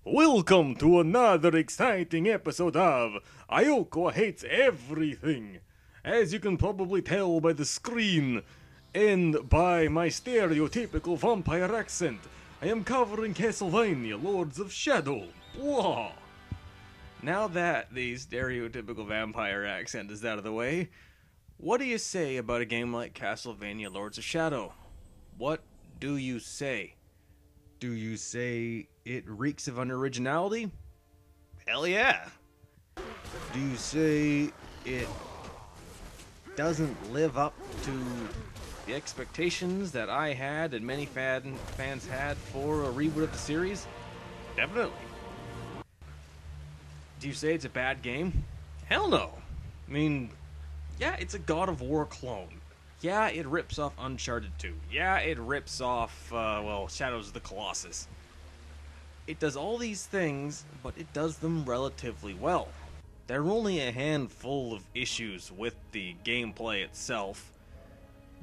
Welcome to another exciting episode of Iokua Hates Everything. As you can probably tell by the screen and by my stereotypical vampire accent, I am covering Castlevania Lords of Shadow. Blah. Now that the stereotypical vampire accent is out of the way, what do you say about a game like Castlevania Lords of Shadow? What do you say? Do you say it reeks of unoriginality? Hell yeah! Do you say it doesn't live up to the expectations that I had and many fans had for a reboot of the series? Definitely. Do you say it's a bad game? Hell no! I mean, yeah, it's a God of War clone. Yeah, it rips off Uncharted 2. Yeah, it rips off, Shadows of the Colossus. It does all these things, but it does them relatively well. There are only a handful of issues with the gameplay itself.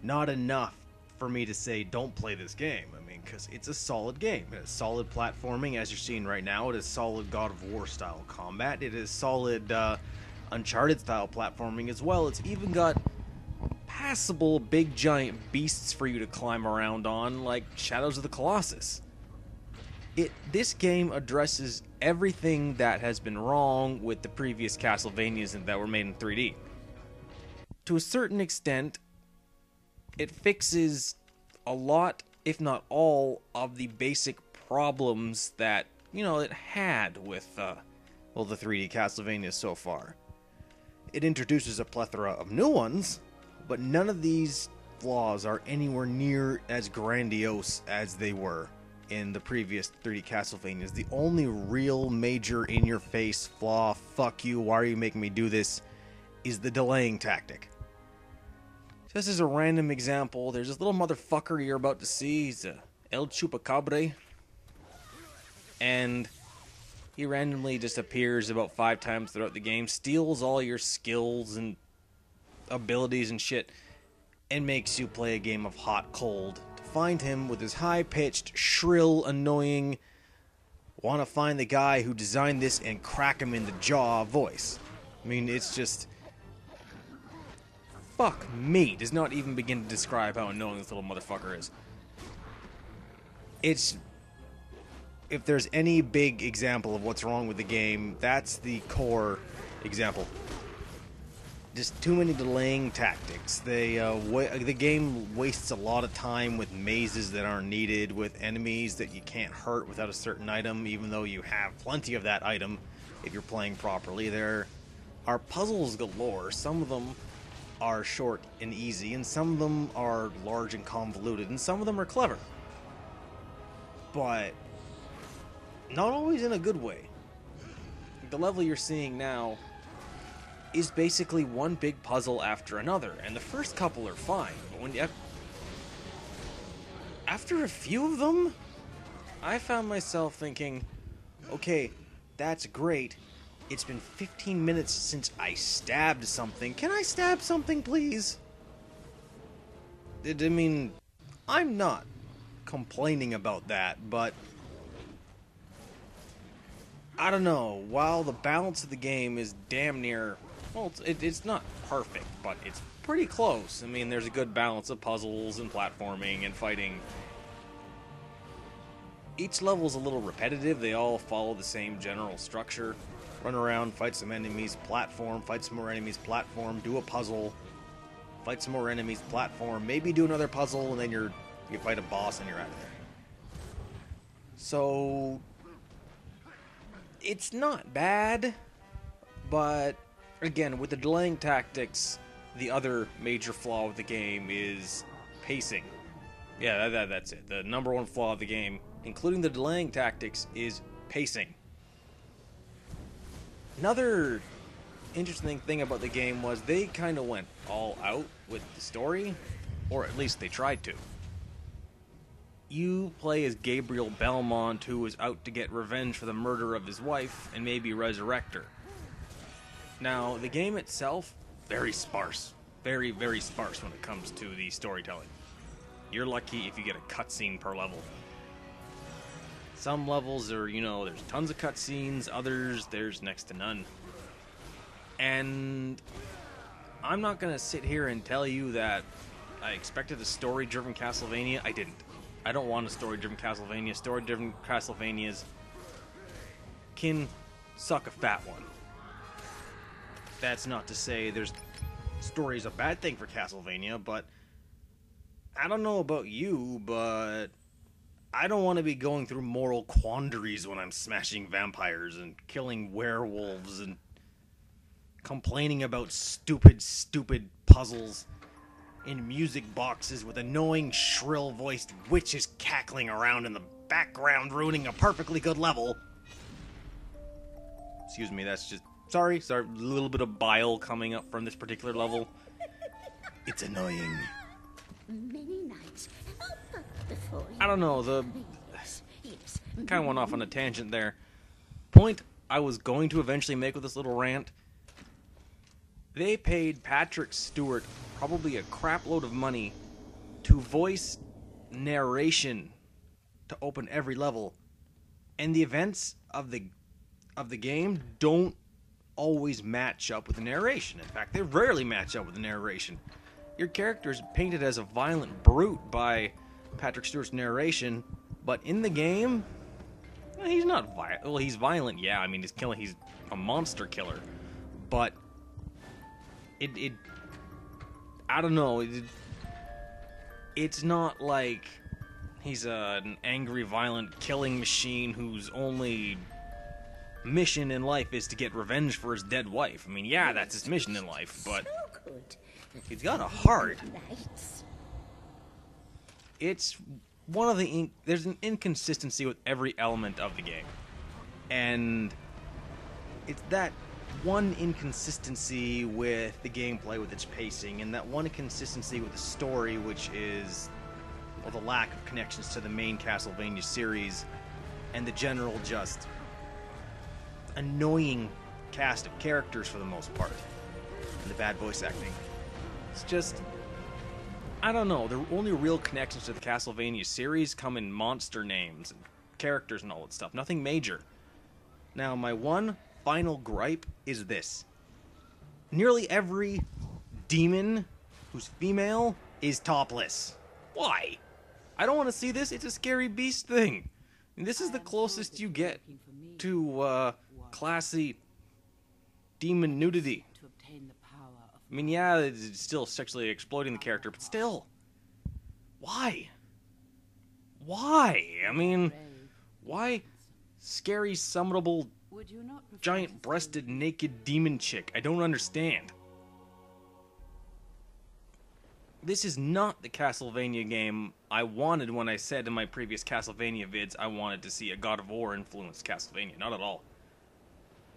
Not enough for me to say don't play this game. I mean, because it's a solid game. It has solid platforming, as you're seeing right now. It is solid God of War style combat. It is solid Uncharted style platforming as well. It's even got passable big giant beasts for you to climb around on, like Shadows of the Colossus. This game addresses everything that has been wrong with the previous Castlevanias that were made in 3D. To a certain extent, it fixes a lot, if not all, of the basic problems that, it had with, the 3D Castlevanias so far. It introduces a plethora of new ones, but none of these flaws are anywhere near as grandiose as they were in the previous 3D Castlevanias. The only real major in-your-face flaw, fuck you, why are you making me do this, is the delaying tactic. Just as a random example, there's this little motherfucker you're about to see. He's a El Chupacabra. And he randomly just appears about 5 times throughout the game, steals all your skills and abilities and shit, and makes you play a game of hot cold to find him with his high-pitched, shrill, annoying, wanna find the guy who designed this and crack him in the jaw voice. I mean, it's just, fuck me, does not even begin to describe how annoying this little motherfucker is. If there's any big example of what's wrong with the game, that's the core example. Just too many delaying tactics. The game wastes a lot of time with mazes that aren't needed, with enemies that you can't hurt without a certain item, even though you have plenty of that item if you're playing properly. There are puzzles galore. Some of them are short and easy, and some of them are large and convoluted, and some of them are clever. But not always in a good way. The level you're seeing now is basically one big puzzle after another, and the first couple are fine, but after a few of them, I found myself thinking, okay, that's great, it's been 15 minutes since I stabbed something, can I stab something, please? I mean, I'm not complaining about that, but I don't know, while the balance of the game is damn near, well, it's not perfect, but it's pretty close. I mean, there's a good balance of puzzles and platforming and fighting. Each level's a little repetitive. They all follow the same general structure. Run around, fight some enemies, platform, fight some more enemies, platform, do a puzzle, fight some more enemies, platform, maybe do another puzzle, and then you fight a boss and you're out of there. So it's not bad, but again, with the delaying tactics, the other major flaw of the game is pacing. Yeah, that's it. The number one flaw of the game, including the delaying tactics, is pacing. Another interesting thing about the game was they kind of went all out with the story, or at least they tried to. You play as Gabriel Belmont, who is out to get revenge for the murder of his wife and maybe resurrect her. Now, the game itself, very sparse. Very, very sparse when it comes to the storytelling. You're lucky if you get a cutscene per level. Some levels are, there's tons of cutscenes, others there's next to none. And I'm not gonna sit here and tell you that I expected a story-driven Castlevania. I didn't. I don't want a story-driven Castlevania. Story-driven Castlevanias can suck a fat one. That's not to say story is a bad thing for Castlevania, but I don't know about you, but I don't want to be going through moral quandaries when I'm smashing vampires and killing werewolves and complaining about stupid puzzles in music boxes with annoying, shrill-voiced witches cackling around in the background, ruining a perfectly good level. Excuse me, that's just... Sorry, a little bit of bile coming up from this particular level. It's annoying. I don't know, kind of went off on a tangent there. Point I was going to eventually make with this little rant. They paid Patrick Stewart probably a crap load of money to voice narration to open every level. And the events of the game don't always match up with the narration. In fact, they rarely match up with the narration. Your character is painted as a violent brute by Patrick Stewart's narration, but in the game, he's not violent. Well, he's violent, yeah. I mean, he's a monster killer, but I don't know. It's not like he's an angry, violent killing machine whose only mission in life is to get revenge for his dead wife. I mean, yeah, that's his mission in life, but he's got a heart. It's one of there's an inconsistency with every element of the game. And it's that one inconsistency with the gameplay, with its pacing, and that one inconsistency with the story, which is, well, the lack of connections to the main Castlevania series, and the general just annoying cast of characters for the most part, and the bad voice acting. It's just, I don't know, the only real connections to the Castlevania series come in monster names and characters and all that stuff. Nothing major. Now, my one final gripe is this. Nearly every demon who's female is topless. Why? I don't want to see this. It's a scary beast thing. And this is the closest you get to classy demon nudity. I mean, yeah, it's still sexually exploiting the character, but still. Why? Why? I mean, why scary, summonable, giant-breasted, naked demon chick? I don't understand. This is not the Castlevania game I wanted when I said in my previous Castlevania vids I wanted to see a God of War influenced Castlevania. Not at all.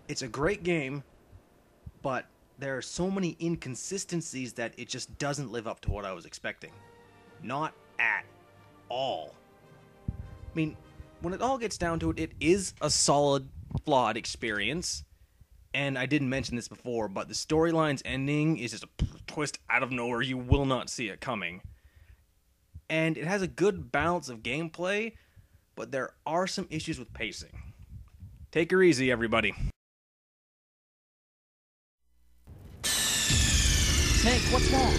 It's a great game, but there are so many inconsistencies that it just doesn't live up to what I was expecting. Not at all. I mean, when it all gets down to it, it is a solid, flawed experience. And I didn't mention this before, but the storyline's ending is just a twist out of nowhere. You will not see it coming. And it has a good balance of gameplay, but there are some issues with pacing. Take her easy, everybody. Snake, what's wrong?